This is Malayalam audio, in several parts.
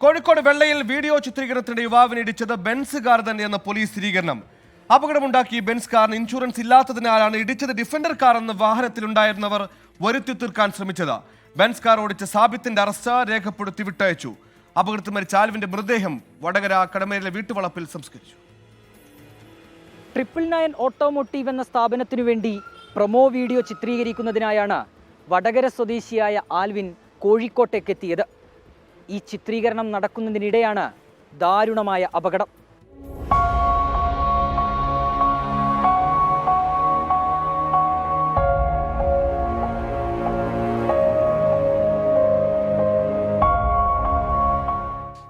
കോഴിക്കോട് വെള്ളയിൽ വീഡിയോ ചിത്രീകരണത്തിനിടെ യുവാവിനെ ഇടിച്ചത് ബെൻസ് കാർ തന്നെയെന്ന് പോലീസ് സ്ഥിരീകരണം. അപകടമുണ്ടാക്കി ബെൻസ് കാറിന് ഇൻഷുറൻസ് ഇല്ലാത്തതിനാലാണ് ഇടിച്ചത് ഡിഫൻഡർ കാർ എന്ന് വാഹനത്തിലുണ്ടായിരുന്നവർ വരുത്തി തീർക്കാൻ ശ്രമിച്ചത്. ബെൻസ് കാർ ഓടിച്ച സാബിത്തിന്റെ അറസ്റ്റ് രേഖപ്പെടുത്തി വിട്ടയച്ചു. അപകടത്തിൽ മരിച്ച ആൽവിന്റെ മൃതദേഹം വടകര കടമേരിലെ വീട്ടുവളപ്പിൽ സംസ്കരിച്ചു. 999 ഓട്ടോമോട്ടീവ് എന്ന സ്ഥാപനത്തിനു വേണ്ടി പ്രൊമോ വീഡിയോ ചിത്രീകരിക്കുന്നതിനായാണ് വടകര സ്വദേശിയായ ആൽവിൻ കോഴിക്കോട്ടേക്കെത്തിയത്. ഈ ചിത്രീകരണം നടക്കുന്നതിനിടെയാണ് ദാരുണമായ അപകടം.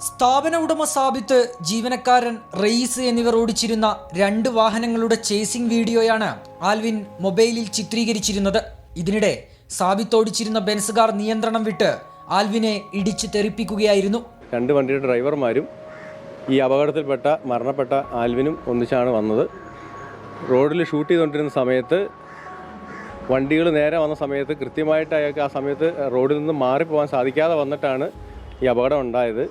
സ്ഥാപന ഉടമ സാബിത്ത്, ജീവനക്കാരൻ റയീസ് എന്നിവർ ഓടിച്ചിരുന്ന 2 വാഹനങ്ങളുടെ ചേസിംഗ് വീഡിയോയാണ് ആൽവിൻ മൊബൈലിൽ ചിത്രീകരിച്ചിരുന്നത്. ഇതിനിടെ സാബിത്ത് ഓടിച്ചിരുന്ന ബെൻസ് കാർ നിയന്ത്രണം വിട്ട് ആൽവിനെ ഇടിച്ച് തെറിപ്പിക്കുകയായിരുന്നു. 2 വണ്ടിയുടെ ഡ്രൈവർമാരും ഈ അപകടത്തിൽപ്പെട്ട മരണപ്പെട്ട ആൽവിനും ഒന്നിച്ചാണ് വന്നത്. റോഡിൽ ഷൂട്ട് ചെയ്തുകൊണ്ടിരുന്ന സമയത്ത് വണ്ടികൾ നേരെ വന്ന സമയത്ത് കൃത്യമായിട്ട് അയാൾക്ക് ആ സമയത്ത് റോഡിൽ നിന്ന് മാറിപ്പോകാൻ സാധിക്കാതെ വന്നിട്ടാണ് ഈ അപകടം ഉണ്ടായത്.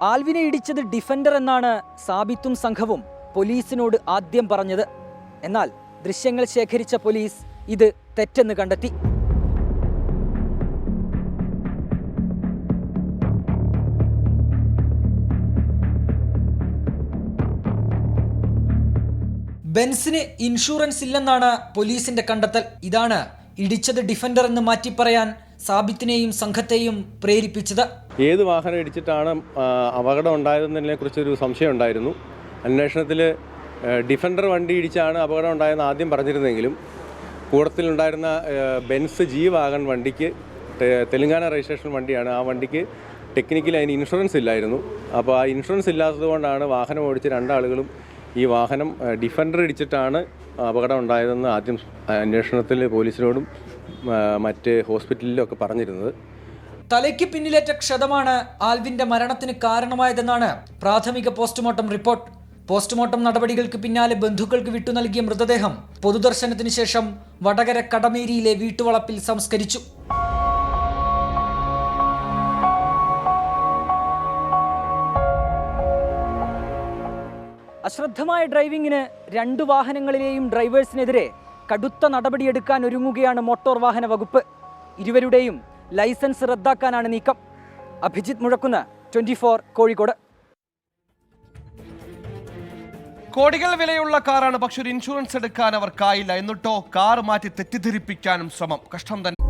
ആൽവിനെ ഇടിച്ചത് ഡിഫൻഡർ എന്നാണ് സാബിത്തും സംഘവും പോലീസിനോട് ആദ്യം പറഞ്ഞത്. എന്നാൽ ദൃശ്യങ്ങൾ ശേഖരിച്ച പോലീസ് ഇത് തെറ്റെന്ന് കണ്ടെത്തി. ബെൻസിന് ഇൻഷുറൻസ് ഇല്ലെന്നാണ് പോലീസിന്റെ കണ്ടെത്തൽ. ഇതാണ് ഇടിച്ചത് ഡിഫൻഡർ എന്ന് മാറ്റി പറയാൻ സാബിത്തിനെയും സംഘത്തെയും പ്രേരിപ്പിച്ചത്. ഏത് വാഹനം ഇടിച്ചിട്ടാണ് അപകടം ഉണ്ടായതെന്നതിനെ കുറിച്ചൊരു സംശയം ഉണ്ടായിരുന്നു. അന്വേഷണത്തിൽ ഡിഫൻഡർ വണ്ടി ഇടിച്ചാണ് അപകടം ഉണ്ടായതെന്ന് ആദ്യം പറഞ്ഞിരുന്നെങ്കിലും കൂടത്തിലുണ്ടായിരുന്ന ബെൻസ് ജി വാഗൺ വണ്ടിക്ക് തെലുങ്കാന രജിസ്ട്രേഷൻ വണ്ടിയാണ്. ആ വണ്ടിക്ക് ടെക്നിക്കലി അതിന് ഇൻഷുറൻസ് ഇല്ലായിരുന്നു. അപ്പോൾ ആ ഇൻഷുറൻസ് ഇല്ലാത്തത് കൊണ്ടാണ് വാഹനം ഓടിച്ച 2 ആളുകളും ഈ വാഹനം ഡിഫൻഡർ ഇടിച്ചിട്ടാണ് അപകടം ഉണ്ടായതെന്ന് ആദ്യം അന്വേഷണത്തിൽ പോലീസിനോടും മറ്റ് ഹോസ്പിറ്റലിലൊക്കെ പറഞ്ഞിരുന്നത്. തലയ്ക്ക് പിന്നിലേറ്റ ക്ഷതമാണ് ആൽവിന്റെ മരണത്തിന് കാരണമായതെന്നാണ് പ്രാഥമിക പോസ്റ്റ്മോർട്ടം റിപ്പോർട്ട്. പോസ്റ്റ്മോർട്ടം നടപടികൾക്ക് പിന്നാലെ ബന്ധുക്കൾക്ക് വിട്ടു നൽകിയ മൃതദേഹം പൊതുദർശനത്തിന് ശേഷം വടകര കടമേരിയിലെ വീട്ടുവളപ്പിൽ സംസ്കരിച്ചു. അശ്രദ്ധമായ ഡ്രൈവിംഗിന് 2 വാഹനങ്ങളിലെയും ഡ്രൈവേഴ്സിനെതിരെ കടുത്ത നടപടിയെടുക്കാൻ ഒരുങ്ങുകയാണ് മോട്ടോർ വാഹന വകുപ്പ്. ഇരുവരുടെയും ലൈസൻസ് റദ്ദാക്കാനാണ് നീക്കം. അഭിജിത്ത് മുഴക്കുന്ന്, 24 കോഴിക്കോട്. കോടികൾ വിലയുള്ള കാറാണ്, പക്ഷെ ഒരു ഇൻഷുറൻസ് എടുക്കാൻ അവർക്കായില്ല. എന്നിട്ടോ കാർ മാറ്റി തെറ്റിദ്ധരിപ്പിക്കാനും ശ്രമം. കഷ്ടം തന്നെ.